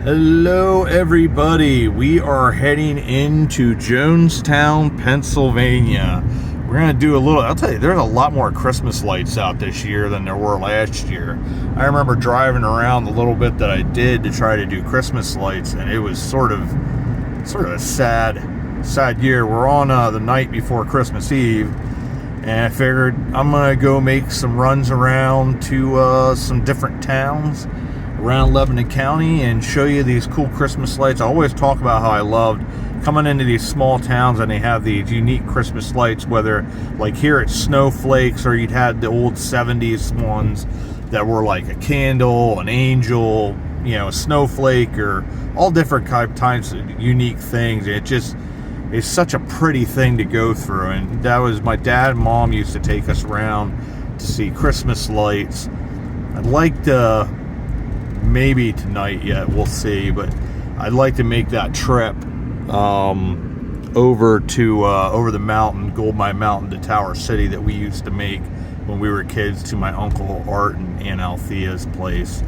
Hello everybody, we are heading into Jonestown, Pennsylvania. We're going to do a little, I'll tell you, there's a lot more Christmas lights out this year than there were last year. I remember driving around the little bit that I did to try to do Christmas lights, and it was sort of a sad year. We're on the night before Christmas Eve, and I figured I'm going to go make some runs around to some different towns around Lebanon County and show you these cool Christmas lights. I always talk about how I loved coming into these small towns and they have these unique Christmas lights, whether like here it's snowflakes or you'd had the old 70s ones that were like a candle, an angel, you know, a snowflake, or all different types of unique things. It just is such a pretty thing to go through, and that was my dad and mom used to take us around to see Christmas lights. I'd like to, maybe tonight yet, we'll see, but I'd like to make that trip over the mountain, Gold Mine Mountain, to Tower City that we used to make when we were kids, to my Uncle Art and Aunt Althea's place.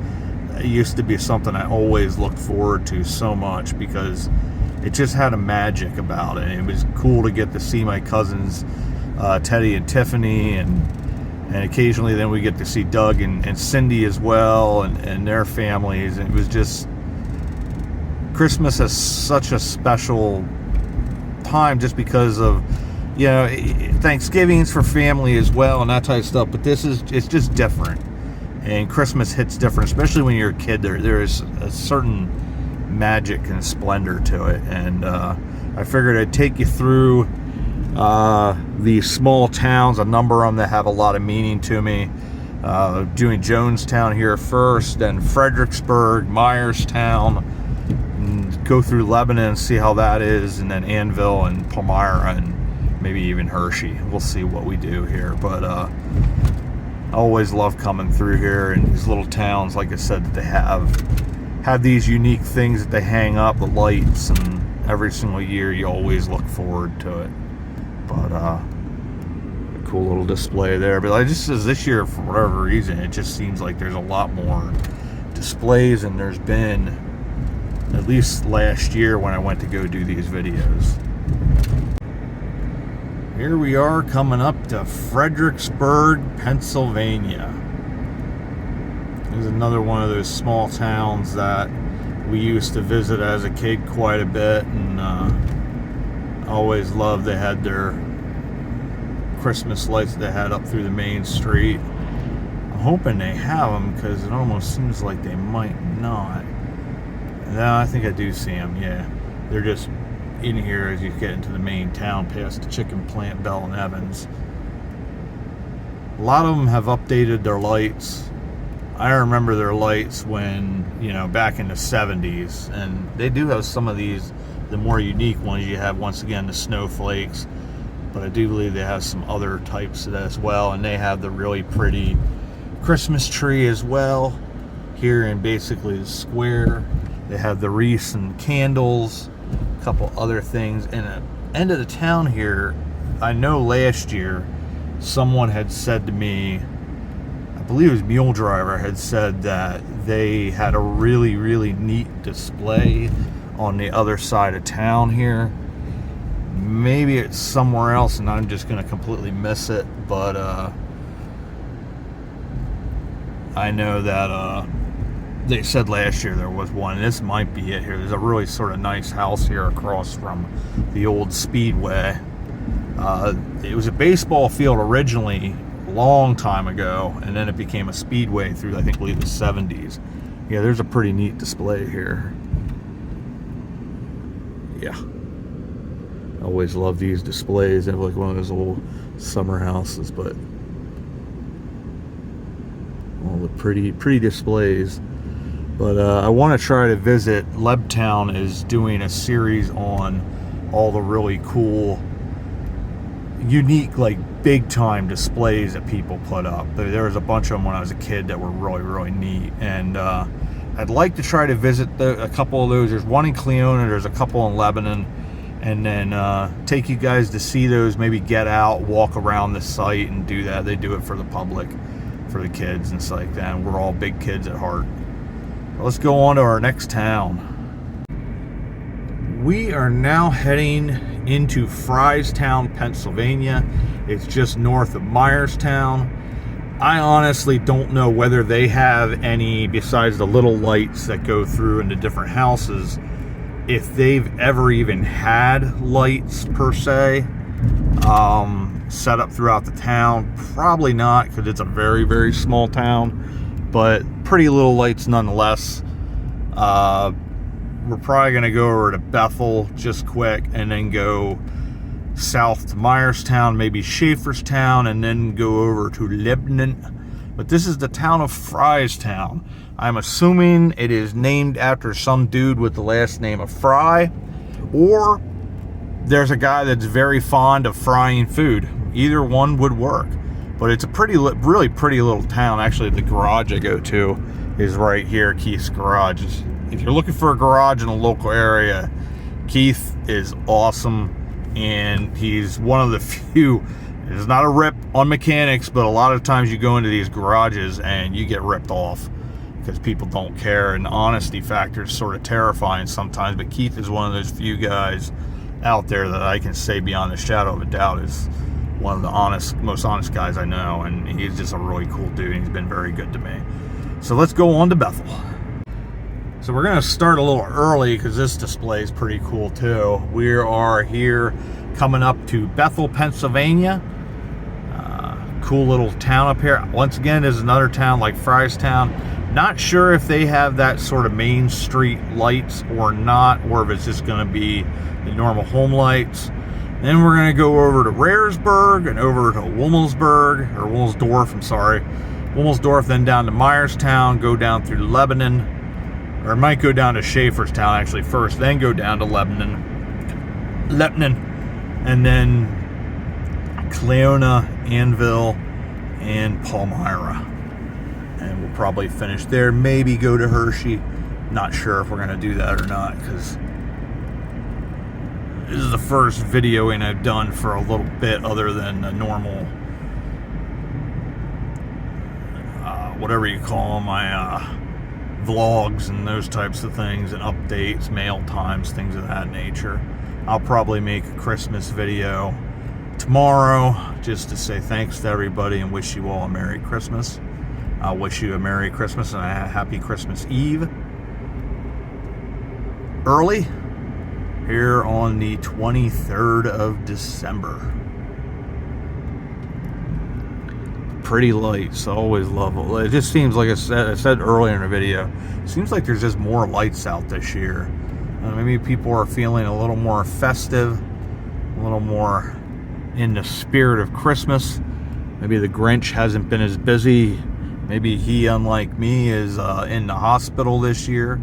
It used to be something I always looked forward to so much because it just had a magic about it. It was cool to get to see my cousins, Teddy and Tiffany, and occasionally then we get to see Doug and Cindy as well, and their families. And it was just, Christmas is such a special time just because of, you know, Thanksgiving's for family as well and that type of stuff, but it's just different. And Christmas hits different, especially when you're a kid. There is a certain magic and splendor to it. And I figured I'd take you through these small towns, a number of them that have a lot of meaning to me. Doing Jonestown here first, then Fredericksburg, Myerstown, and go through Lebanon and see how that is, and then Annville and Palmyra and maybe even Hershey. We'll see what we do here, but I always love coming through here in these little towns, like I said, that they have these unique things that they hang up, the lights, and every single year you always look forward to it. But a cool little display there. But I just says this year, for whatever reason, it just seems like there's a lot more displays than there's been at least last year when I went to go do these videos. Here we are coming up to Fredericksburg, Pennsylvania. There's another one of those small towns that we used to visit as a kid quite a bit, and always loved. They had their Christmas lights they had up through the main street. I'm hoping they have them because it almost seems like they might not. No, I think I do see them, yeah. They're just in here as you get into the main town past the chicken plant, Bell and Evans. A lot of them have updated their lights. I remember their lights when, you know, back in the 70s, and they do have some of these, the more unique ones. You have, once again, the snowflakes, but I do believe they have some other types of that as well, and they have the really pretty Christmas tree as well here in basically the square. They have the wreaths and candles, a couple other things. And at the end of the town here, I know last year someone had said to me, I believe it was Mule Driver, had said that they had a really, really neat display on the other side of town here. Maybe it's somewhere else and I'm just going to completely miss it, but I know that they said last year there was one. This might be it here. There's a really sort of nice house here across from the old Speedway. It was a baseball field originally a long time ago, and then it became a Speedway through, I think, the 70s. Yeah, there's a pretty neat display here. Yeah, I always love these displays. They have like one of those old summer houses, but all the pretty displays. But I want to try to visit. Lebtown is doing a series on all the really cool, unique, like big time displays that people put up. There was a bunch of them when I was a kid that were really, really neat, and I'd like to try to visit a couple of those. There's one in Cleona, there's a couple in Lebanon, and then take you guys to see those. Maybe get out, walk around the site and do that. They do it for the public, for the kids and stuff like that. And we're all big kids at heart. Let's go on to our next town. We are now heading into Schaeffertown, Pennsylvania. It's just north of Myerstown. I honestly don't know whether they have any, besides the little lights that go through into different houses, if they've ever even had lights per se set up throughout the town. Probably not, because it's a very, very small town, but pretty little lights nonetheless. We're probably going to go over to Bethel just quick and then go south to Myerstown, maybe Schaefferstown, and then go over to Lebanon. But this is the town of Schaeffertown. I'm assuming it is named after some dude with the last name of Fry, or there's a guy that's very fond of frying food. Either one would work. But it's a really pretty little town. Actually, the garage I go to is right here, Keith's Garage. If you're looking for a garage in a local area, Keith is awesome, and he's one of the few. It's not a rip on mechanics, but a lot of times you go into these garages and you get ripped off because people don't care, and the honesty factor is sort of terrifying sometimes. But Keith is one of those few guys out there that I can say beyond a shadow of a doubt is one of the most honest guys I know, and he's just a really cool dude, and he's been very good to me. So let's go on to Bethel. So we're going to start a little early because this display is pretty cool too. We are here coming up to Bethel, Pennsylvania. Cool little town up here. Once again, there's another town like Schaeffertown. Not sure if they have that sort of main street lights or not, or if it's just going to be the normal home lights. Then we're going to go over to Rburg and over to Wdorf, I'm sorry. Wdorf, then down to Myerstown, go down through Lebanon, or might go down to Schaefferstown actually first, then go down to Lebanon, and then Cleona, Annville, and Palmyra. And we'll probably finish there, maybe go to Hershey. Not sure if we're going to do that or not, because this is the first videoing I've done for a little bit other than a normal, whatever you call them, my vlogs and those types of things, and updates, mail times, things of that nature. I'll probably make a Christmas video tomorrow just to say thanks to everybody and wish you all a Merry Christmas. I'll wish you a Merry Christmas and a Happy Christmas Eve. Early, here on the 23rd of December. Pretty lights, I always love it. It just seems like I said earlier in the video, it seems like there's just more lights out this year. Maybe people are feeling a little more festive, a little more in the spirit of Christmas. Maybe the Grinch hasn't been as busy. Maybe he, unlike me, is in the hospital this year.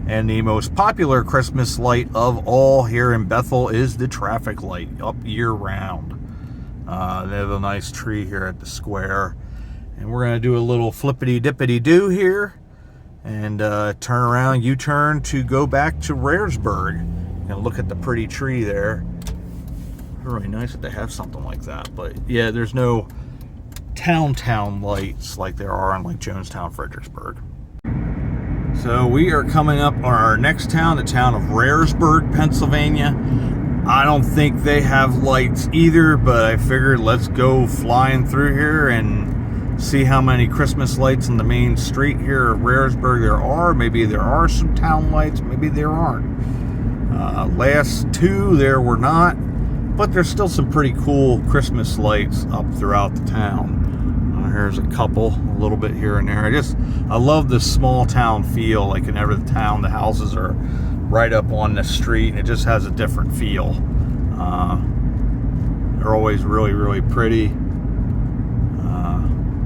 And the most popular Christmas light of all here in Bethel is the traffic light, up year round. They have a nice tree here at the square. And we're going to do a little flippity-dippity-do here. And turn around, U-turn to go back to Rburg. And look at the pretty tree there. Really nice that they have something like that. But yeah, there's no town lights like there are in like Jonestown, Fredericksburg. So we are coming up on our next town, the town of Rburg, Pennsylvania. I don't think they have lights either, but I figured let's go flying through here and see how many Christmas lights in the main street here at Rburg there are. Maybe there are some town lights, maybe there aren't. Last two there were not, but there's still some pretty cool Christmas lights up throughout the town. Here's a couple, a little bit here and there. I love this small town feel, like in every town the houses are right up on the street, and it just has a different feel. They're always really, really pretty.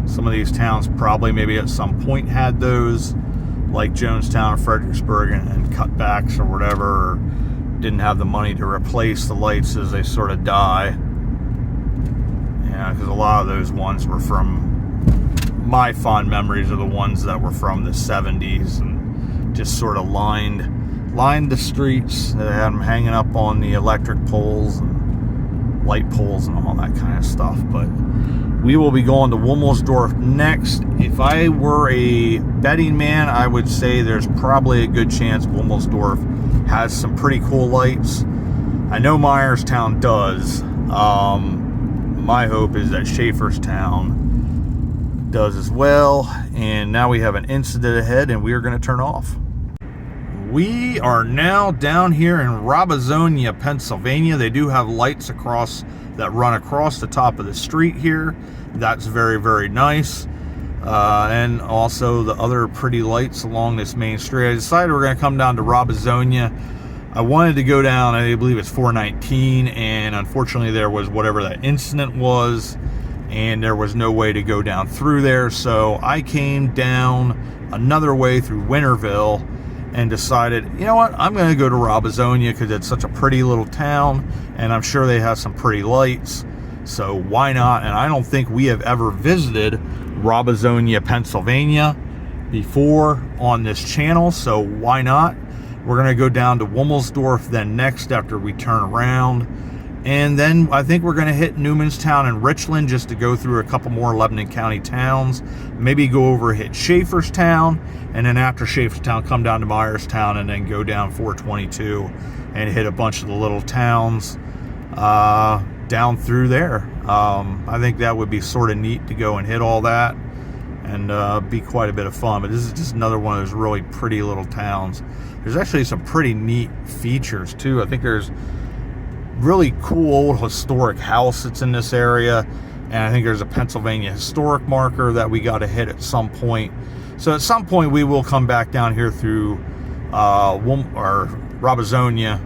Some of these towns probably maybe at some point had those, like Jonestown or Fredericksburg, and cutbacks or whatever, or didn't have the money to replace the lights as they sort of die. Yeah, because a lot of those ones were from, my fond memories are the ones that were from the 70s and just sort of lined the streets. They had them hanging up on the electric poles and light poles and all that kind of stuff. But We will be going to Womelsdorf next. If I were a betting man, I would say there's probably a good chance Womelsdorf has some pretty cool lights. I know Myerstown does. My hope is that Schaefferstown does as well. And now we have an incident ahead, and we are going to turn off. We are now down here in Robesonia, Pennsylvania. They do have lights that run across the top of the street here. That's very, very nice. And also the other pretty lights along this main street. I decided we're going to come down to Robesonia. I wanted to go down, I believe it's 419, and unfortunately there was whatever that incident was, and there was no way to go down through there. So I came down another way through Winterville and decided, you know what, I'm going to go to Robesonia because it's such a pretty little town, and I'm sure they have some pretty lights, so why not? And I don't think we have ever visited Robesonia, Pennsylvania before on this channel, so why not? We're going to go down to Womelsdorf then next after we turn around, and then I think we're going to hit Newmanstown and Richland just to go through a couple more Lebanon County towns. Maybe go over, hit Schaefferstown, and then after Schaefferstown, come down to Myerstown, and then go down 422 and hit a bunch of the little towns down through there. I think that would be sort of neat to go and hit all that and be quite a bit of fun. But this is just another one of those really pretty little towns. There's actually some pretty neat features too. I think there's really cool old historic house that's in this area, and I think there's a Pennsylvania historic marker that we got to hit at some point. So at some point we will come back down here through Robesonia,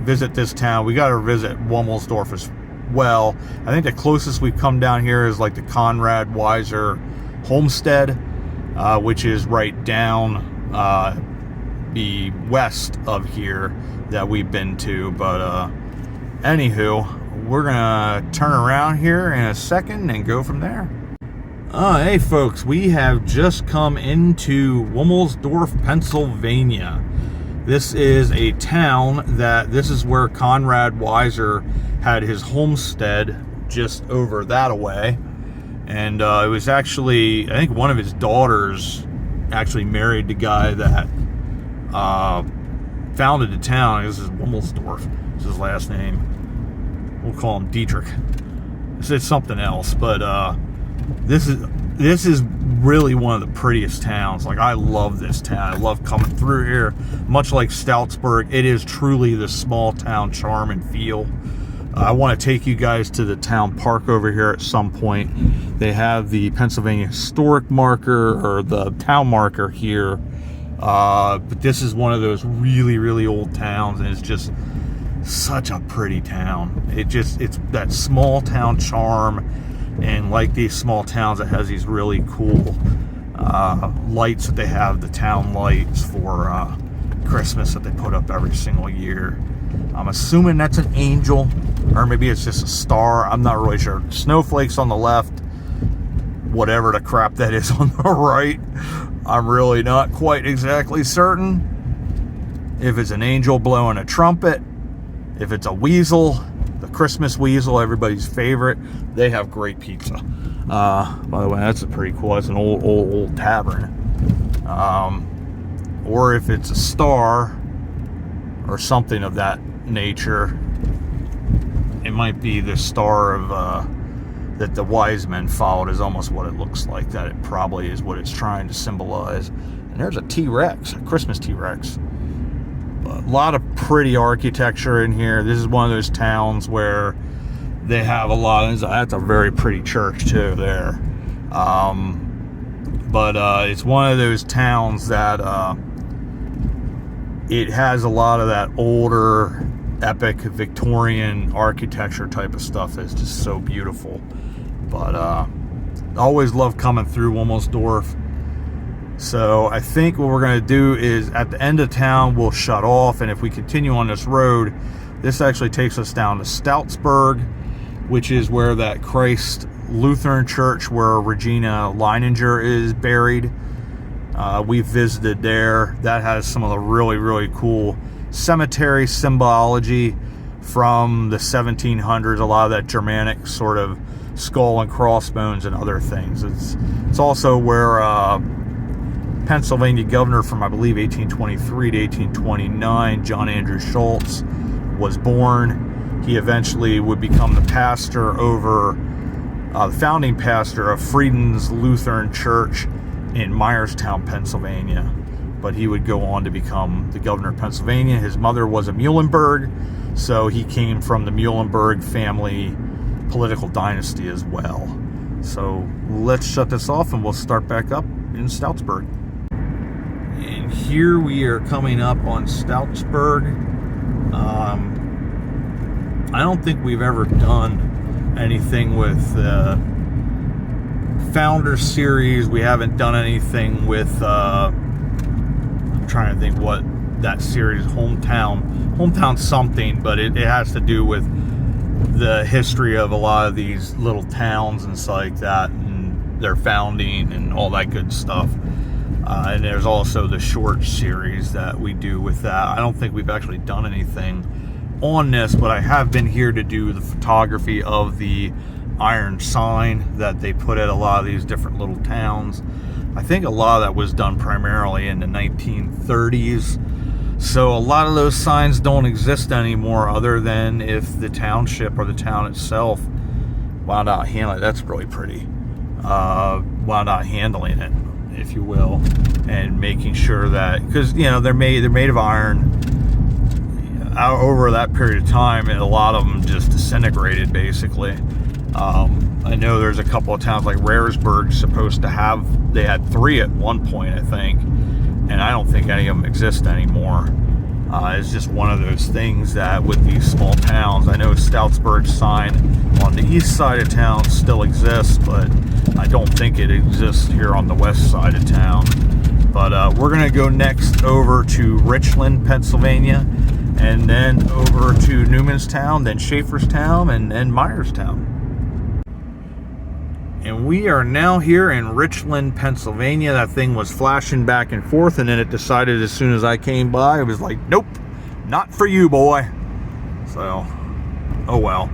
visit this town. We got to visit Womelsdorf as well. I think the closest we've come down here is like the Conrad Weiser homestead, which is right down the west of here that we've been to. But anywho, we're gonna turn around here in a second and go from there. Hey folks, we have just come into Womelsdorf, Pennsylvania. This is a town this is where Conrad Weiser had his homestead, just over that away. And it was actually, I think one of his daughters actually married the guy that founded the town. This is Womelsdorf, is his last name. We'll call him Dietrich. It's something else, but this is really one of the prettiest towns. Like, I love this town. I love coming through here. Much like Stoutsburg, it is truly the small town charm and feel. I want to take you guys to the town park over here at some point. They have the Pennsylvania historic marker, or the town marker here. But this is one of those really, really old towns, and it's just such a pretty town. It's that small town charm, and like these small towns, it has these really cool lights that they have, the town lights for Christmas that they put up every single year. I'm assuming that's an angel, or maybe it's just a star. I'm not really sure. Snowflakes on the left, whatever the crap that is on the right. I'm really not quite exactly certain. If it's an angel blowing a trumpet, if it's a weasel, the Christmas weasel, everybody's favorite. They have great pizza. By the way, that's pretty cool. It's an old tavern. Or if it's a star or something of that nature, it might be the star of that the wise men followed, is almost what it looks like. That it probably is what it's trying to symbolize. And there's a T-Rex, a Christmas T-Rex. A lot of pretty architecture in here. This is one of those towns where they have a lot of, that's a very pretty church too there. But it's one of those towns that it has a lot of that older, epic Victorian architecture type of stuff that's just so beautiful. But I always love coming through Womelsdorf. So I think what we're going to do is at the end of town we'll shut off, and if we continue on this road, this actually takes us down to Stoutsburg, which is where that Christ Lutheran Church where Regina Leininger is buried. We visited there. That has some of the really, really cool cemetery symbology from the 1700s, a lot of that Germanic sort of skull and crossbones and other things. It's also where Pennsylvania governor from, I believe, 1823 to 1829, John Andrew Schultz, was born. He eventually would become the pastor over, the founding pastor of Frieden's Lutheran Church in Myerstown, Pennsylvania. But he would go on to become the governor of Pennsylvania. His mother was a Muhlenberg, so he came from the Muhlenberg family political dynasty as well. So let's shut this off and we'll start back up in Stoutsburg. And here we are coming up on Stoutsburg. I don't think we've ever done anything with the Founder series. We haven't done anything with I'm trying to think what that series, hometown something, but it has to do with the history of a lot of these little towns and stuff like that, and their founding and all that good stuff. And there's also the short series that we do with that. I don't think we've actually done anything on this, but I have been here to do the photography of the iron sign that they put at a lot of these different little towns. I think a lot of that was done primarily in the 1930s. So a lot of those signs don't exist anymore, other than if the township or the town itself wound out handling it. That's really pretty. Wound out handling it, if you will, and making sure that, because they're made of iron. Over that period of time, and a lot of them just disintegrated basically. I know there's a couple of towns like Rburg supposed to have, they had 3 at one point, I think, and I don't think any of them exist anymore. It's just one of those things that with these small towns, I know Stoutsburg's sign on the east side of town still exists, but I don't think it exists here on the west side of town. But we're going to go next over to Richland, Pennsylvania, and then over to Newmanstown, then Schaefferstown, and then Myerstown. And we are now here in Richland, Pennsylvania. That thing was flashing back and forth, and then it decided as soon as I came by, it was like, nope, not for you, boy. So, oh well.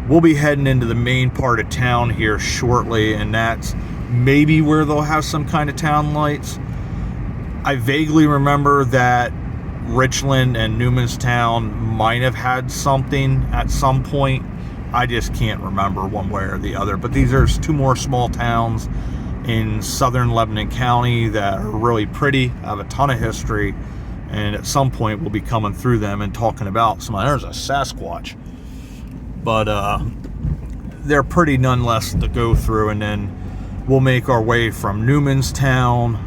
We'll be heading into the main part of town here shortly, and that's maybe where they'll have some kind of town lights. I vaguely remember that Richland and Newmanstown might have had something at some point. I just can't remember one way or the other. But these are 2 more small towns in southern Lebanon County that are really pretty, have a ton of history, and at some point we'll be coming through them and talking about some. There's a Sasquatch, but they're pretty nonetheless to go through, and then we'll make our way from Newmanstown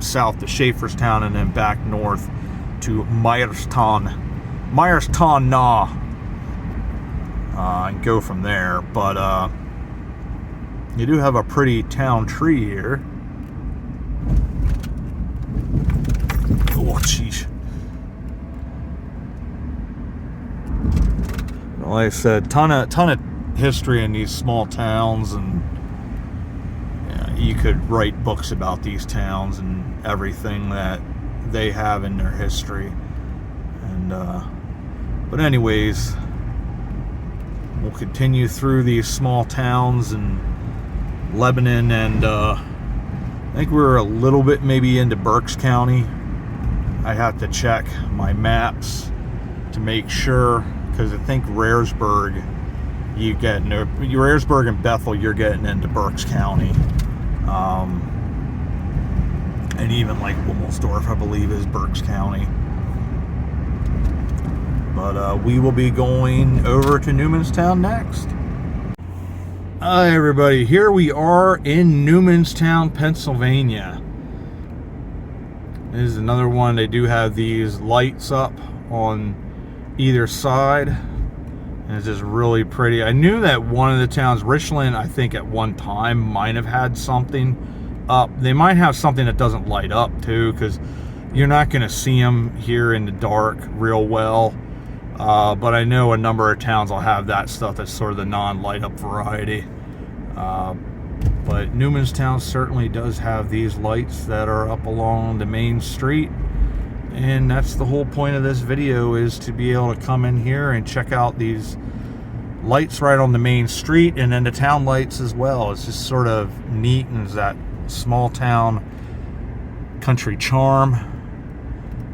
south to Schaefferstown, and then back north to Myerstown, and go from there. But you do have a pretty town tree here. Oh, jeez. Well, like I said, ton of history in these small towns, and you could write books about these towns and everything that they have in their history. And but anyways, we'll continue through these small towns in Lebanon, and I think we're a little bit maybe into Berks County. I have to check my maps to make sure, because I think Rburg, you get into Rburg and Bethel, you're getting into Berks County. And even like Wdorf, I believe, is Berks County. But we will be going over to Newmanstown next. Hi everybody, here we are in Newmanstown, Pennsylvania. This is another one. They do have these lights up on either side, and it's just really pretty. I knew that one of the towns, Richland, I think at one time might have had something up. They might have something that doesn't light up too, because you're not going to see them here in the dark real well. But I know a number of towns will have that stuff that's sort of the non-light up variety. But Newmanstown certainly does have these lights that are up along the main street. And that's the whole point of this video, is to be able to come in here and check out these lights right on the main street, and then the town lights as well. It's just sort of neat, and it's that small town country charm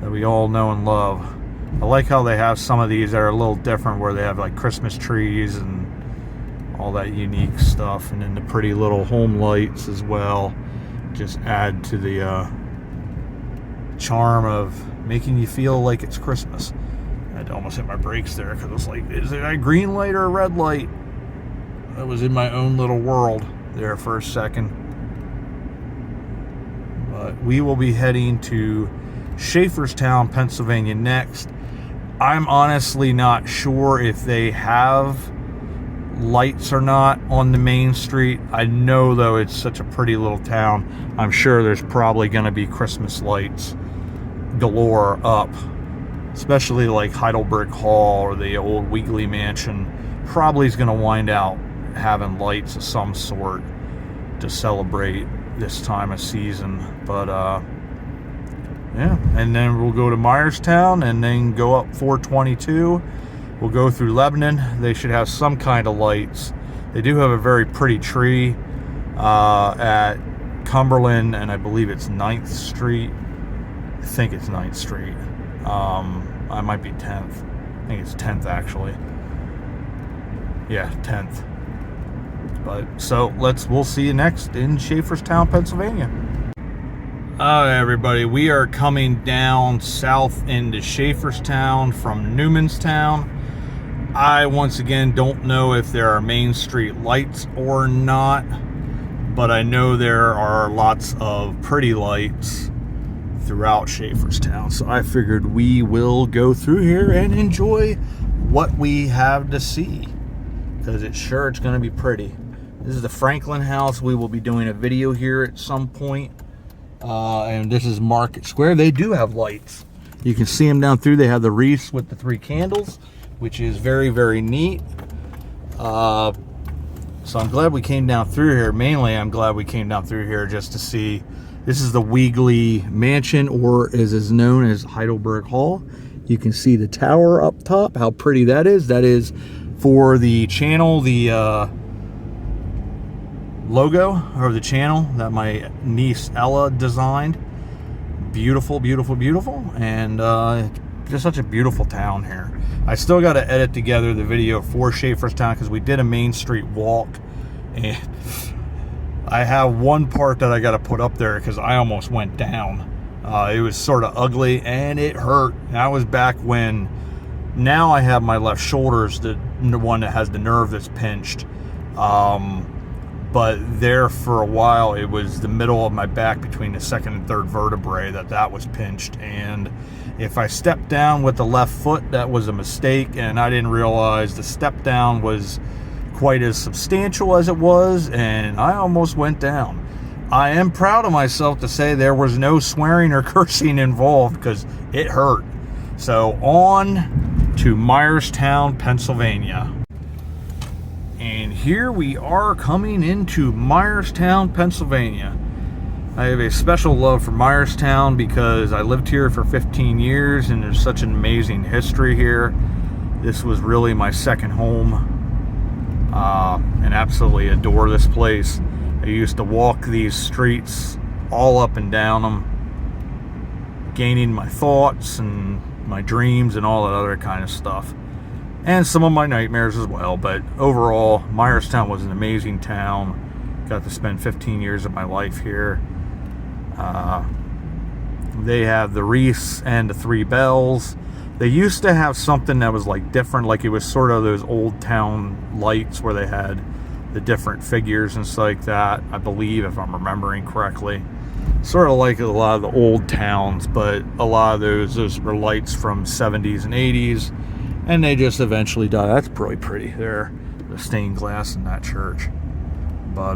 that we all know and love. I like how they have some of these that are a little different, where they have like Christmas trees and all that unique stuff, and then the pretty little home lights as well just add to the charm of making you feel like it's Christmas. I had to almost hit my brakes there because I was like, is it a green light or a red light? I was in my own little world there for a second. But we will be heading to Schaefferstown, Pennsylvania next. I'm honestly not sure if they have lights or not on the main street. I know though it's such a pretty little town, I'm sure there's probably going to be Christmas lights galore up, especially like Heidelberg Hall or the old Weagley Mansion probably is going to wind out having lights of some sort to celebrate this time of season. But yeah, and then we'll go to Myerstown and then go up 422. We'll go through Lebanon. They should have some kind of lights. They do have a very pretty tree at Cumberland, and I believe it's 9th Street. I think it's 9th Street. I might be 10th. I think it's 10th actually. Yeah, 10th. But so we'll see you next in Schaefferstown, Pennsylvania. Alright everybody, we are coming down south into Schaefferstown from Newmanstown. I once again don't know if there are main street lights or not, but I know there are lots of pretty lights throughout Schaefferstown, so I figured we will go through here and enjoy what we have to see, because it's going to be pretty. This is the Franklin House. We will be doing a video here at some point, and this is Market Square. They do have lights. You can see them down through. They have the wreaths with the 3 candles, which is very, very neat. So I'm glad we came down through here. Mainly, I'm glad we came down through here just to see. This is the Weagley Mansion, or as is known as Heidelberg Hall. You can see the tower up top, how pretty that is. That is for the channel, the logo or the channel that my niece Ella designed. Beautiful, beautiful, beautiful. And just such a beautiful town here. I still got to edit together the video for Schaefferstown because we did a Main Street walk, and I have one part that I got to put up there because I almost went down. It was sort of ugly and it hurt. That was back when, now I have my left shoulder's the one that has the nerve that's pinched. But there for a while, it was the middle of my back between the 2nd and 3rd vertebrae that was pinched. And if I stepped down with the left foot, that was a mistake, and I didn't realize the step down was quite as substantial as it was, and I almost went down. I am proud of myself to say there was no swearing or cursing involved because it hurt. So on to Myerstown, Pennsylvania. And here we are coming into Myerstown, Pennsylvania. I have a special love for Myerstown because I lived here for 15 years and there's such an amazing history here. This was really my second home, and absolutely adore this place. I used to walk these streets all up and down them, gaining my thoughts and my dreams and all that other kind of stuff. And some of my nightmares as well, but overall, Myerstown was an amazing town. Got to spend 15 years of my life here. They have the wreaths and the 3 bells. They used to have something that was like different, like it was sort of those old town lights where they had the different figures and stuff like that, I believe, if I'm remembering correctly. Sort of like a lot of the old towns, but a lot of those were lights from 70s and 80s. And they just eventually died. That's really pretty there, the stained glass in that church. But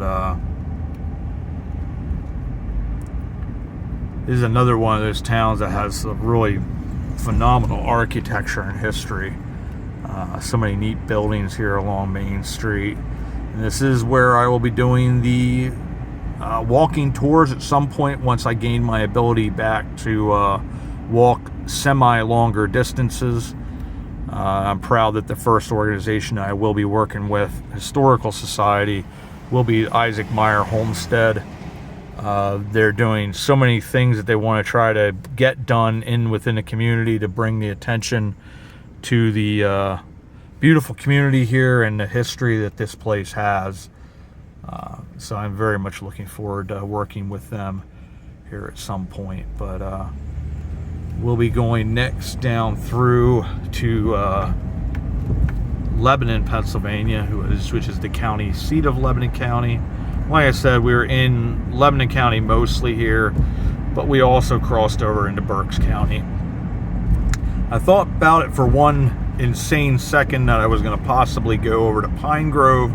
this is another one of those towns that has a really phenomenal architecture and history. So many neat buildings here along Main Street. And this is where I will be doing the walking tours at some point once I gain my ability back to walk semi-longer distances. I'm proud that the first organization I will be working with, Historical Society, will be Isaac Meyer Homestead. They're doing so many things that they want to try to get done within the community to bring the attention to the beautiful community here and the history that this place has. So I'm very much looking forward to working with them here at some point. But we'll be going next down through to Lebanon, Pennsylvania, which is the county seat of Lebanon County. Like I said, we're in Lebanon County mostly here, but we also crossed over into Berks County. I thought about it for one insane second that I was going to possibly go over to Pine Grove,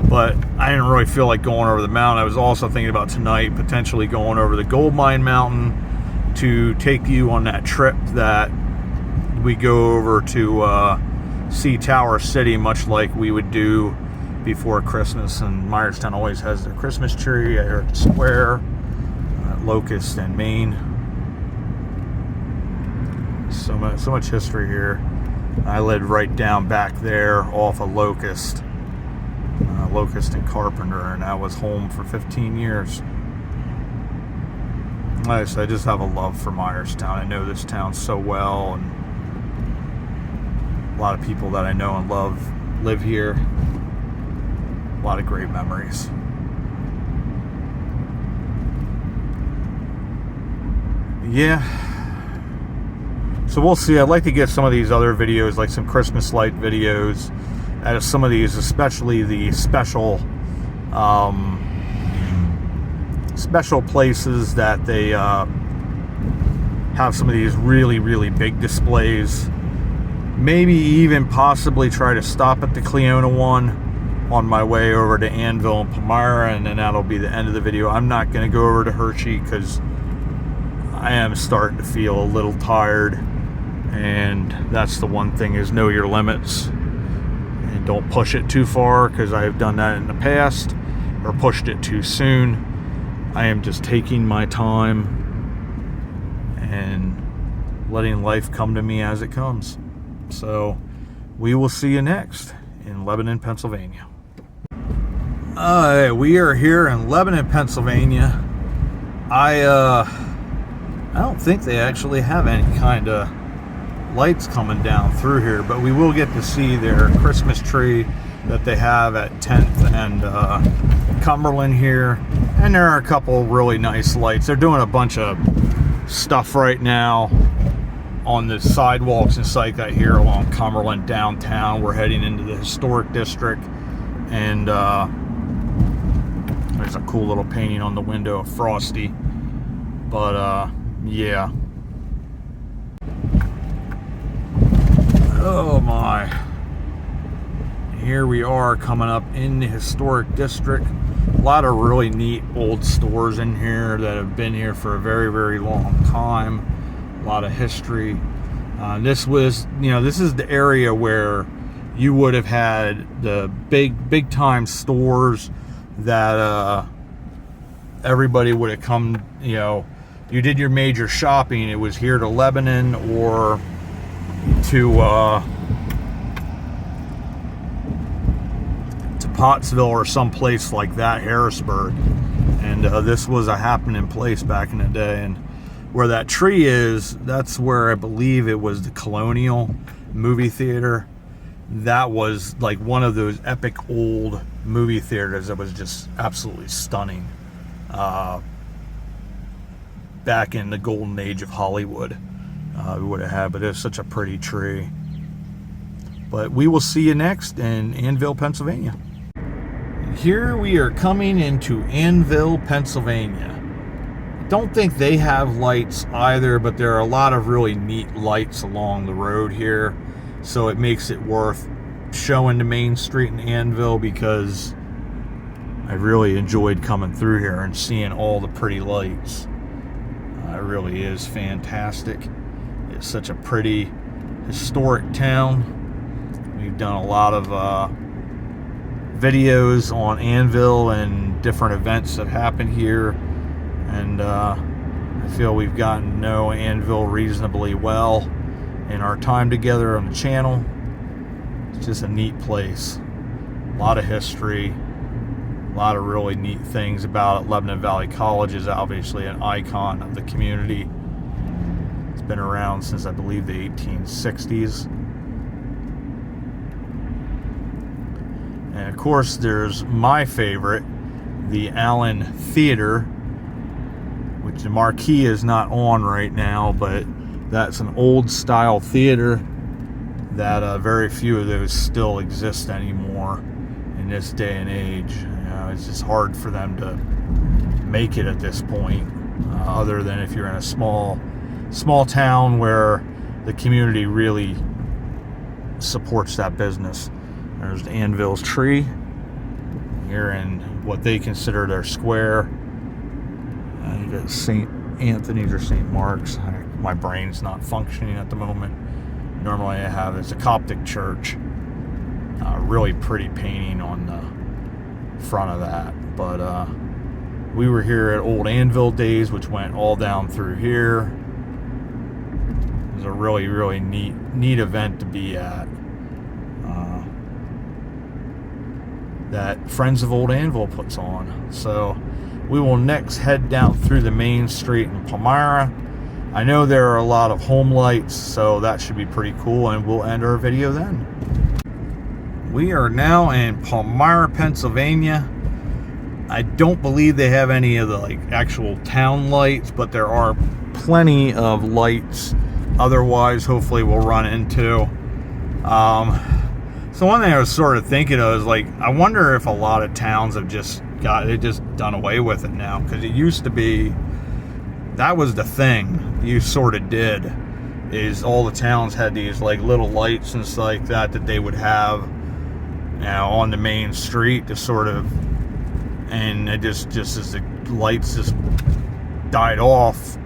but I didn't really feel like going over the mountain. I was also thinking about tonight potentially going over the Gold Mine Mountain to take you on that trip that we go over to see Tower City, much like we would do before Christmas. And Myerstown always has their Christmas tree here at the square, Locust and Maine. So much history here. I lived right down back there off of Locust and Carpenter, and I was home for 15 years. Like I said, I just have a love for Myerstown. I know this town so well, and a lot of people that I know and love live here. A lot of great memories. Yeah. So we'll see. I'd like to get some of these other videos, like some Christmas light videos, out of some of these, especially the special places that they have some of these really, really big displays. Maybe even possibly try to stop at the Cleona one on my way over to Annville and Palmyra, and then that'll be the end of the video. I'm not going to go over to Hershey because I am starting to feel a little tired, and that's the one thing, is know your limits and don't push it too far, because I have done that in the past, or pushed it too soon. I am just taking my time and letting life come to me as it comes. So we will see you next in Lebanon, Pennsylvania. We are here in Lebanon, Pennsylvania. I don't think they actually have any kind of lights coming down through here, but we will get to see their Christmas tree that they have at 10th and Cumberland here. And there are a couple really nice lights. They're doing a bunch of stuff right now on the sidewalks and site that here along Cumberland downtown. We're heading into the historic district, and there's a cool little painting on the window of Frosty. But yeah. Oh my. Here we are coming up in the historic district. A lot of really neat old stores in here that have been here for a very, very long time. A lot of history. This is the area where you would have had the big time stores that everybody would have come, you did your major shopping, it was here to Lebanon or to Pottsville or some place like that, Harrisburg. And this was a happening place back in the day. And where that tree is, that's where I believe it was the Colonial movie theater. That was like one of those epic old movie theaters that was just absolutely stunning back in the golden age of Hollywood. We would have had, but it's such a pretty tree. But we will see you next in Annville, Pennsylvania. Here we are coming into Annville, Pennsylvania. I don't think they have lights either, but there are a lot of really neat lights along the road here, so it makes it worth showing the main street in Annville, because I really enjoyed coming through here and seeing all the pretty lights. It really is fantastic. It's such a pretty historic town. We've done a lot of videos on Annville and different events that happen here, and I feel we've gotten to know Annville reasonably well, in our time together on the channel. It's just a neat place. A lot of history, a lot of really neat things about it. Lebanon Valley College is obviously an icon of the community. It's been around since, I believe, the 1860s. And of course, there's my favorite, the Allen Theater, which the marquee is not on right now, but that's an old style theater that very few of those still exist anymore in this day and age. It's just hard for them to make it at this point, other than if you're in a small town where the community really supports that business. There's Annville's tree here in what they consider their square. You got St. Anthony's or St. Mark's. My brain's not functioning at the moment. Normally I have it's a Coptic church. Really pretty painting on the front of that. But we were here at old Annville days, which went all down through here. It was a really, really neat event to be at. That Friends of Old Annville puts on. So we will next head down through the main street in Palmyra. I know there are a lot of home lights, so that should be pretty cool, and we'll end our video then. We are now in Palmyra, Pennsylvania. I don't believe they have any of the actual town lights, but there are plenty of lights. Otherwise, hopefully we'll run into. So one thing I was sort of thinking of is I wonder if a lot of towns have just done away with it now, because it used to be that was the thing you sort of did, is all the towns had these little lights and stuff like that they would have on the main street to sort of, and it just as the lights just died off,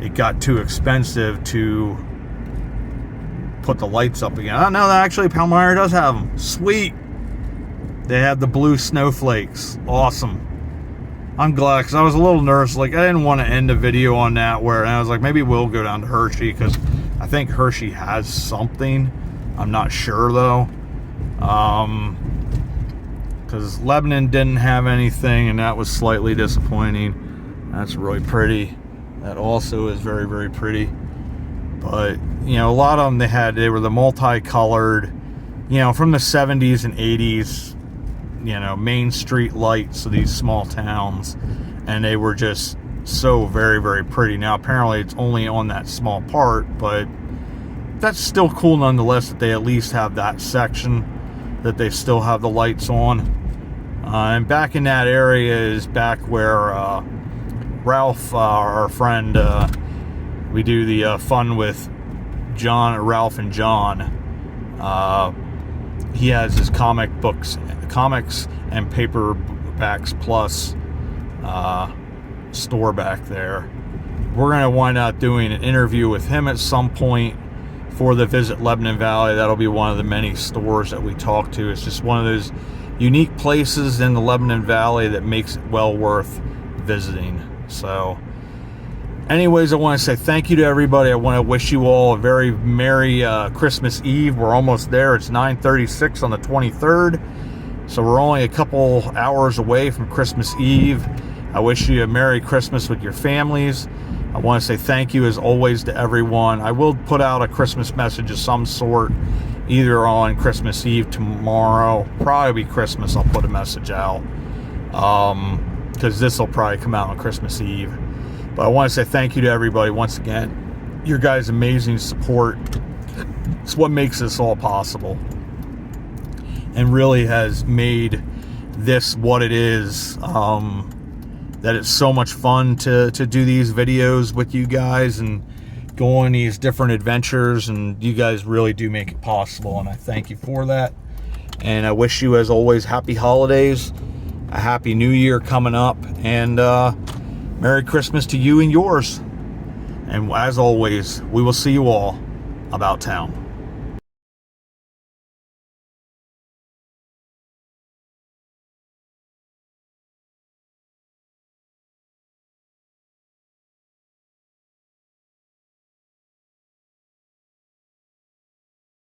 it got too expensive to put the lights up again. Oh no, actually Palmyra does have them. Sweet. They have the blue snowflakes. Awesome. I'm glad, because I was a little nervous. I didn't want to end the video on that, and I was like, maybe we'll go down to Hershey, because I think Hershey has something. I'm not sure though. Because Lebanon didn't have anything, and that was slightly disappointing. That's really pretty. That also is very, very pretty. But a lot of them they were the multicolored, from the 70s and 80s, main street lights of these small towns, and they were just so very, very pretty. Now apparently it's only on that small part, but that's still cool nonetheless that they at least have that section that they still have the lights on. And back in that area is back where Ralph, our friend, we do the fun with Ralph and John. He has his comics and paperbacks plus store back there. We're going to wind up doing an interview with him at some point for the Visit Lebanon Valley. That'll be one of the many stores that we talk to. It's just one of those unique places in the Lebanon Valley that makes it well worth visiting. So anyways, I want to say thank you to everybody. I want to wish you all a very Merry Christmas Eve. We're almost there. It's 9:36 on the 23rd. So we're only a couple hours away from Christmas Eve. I wish you a Merry Christmas with your families. I want to say thank you as always to everyone. I will put out a Christmas message of some sort, either on Christmas Eve tomorrow. Probably be Christmas, I'll put a message out. Because this will probably come out on Christmas Eve. But I want to say thank you to everybody once again. Your guys' amazing support. It's what makes this all possible, and really has made this what it is. That it's so much fun to do these videos with you guys and go on these different adventures, and you guys really do make it possible, and I thank you for that. And I wish you, as always, happy holidays, a happy new year coming up, and Merry Christmas to you and yours. And as always, we will see you all about town.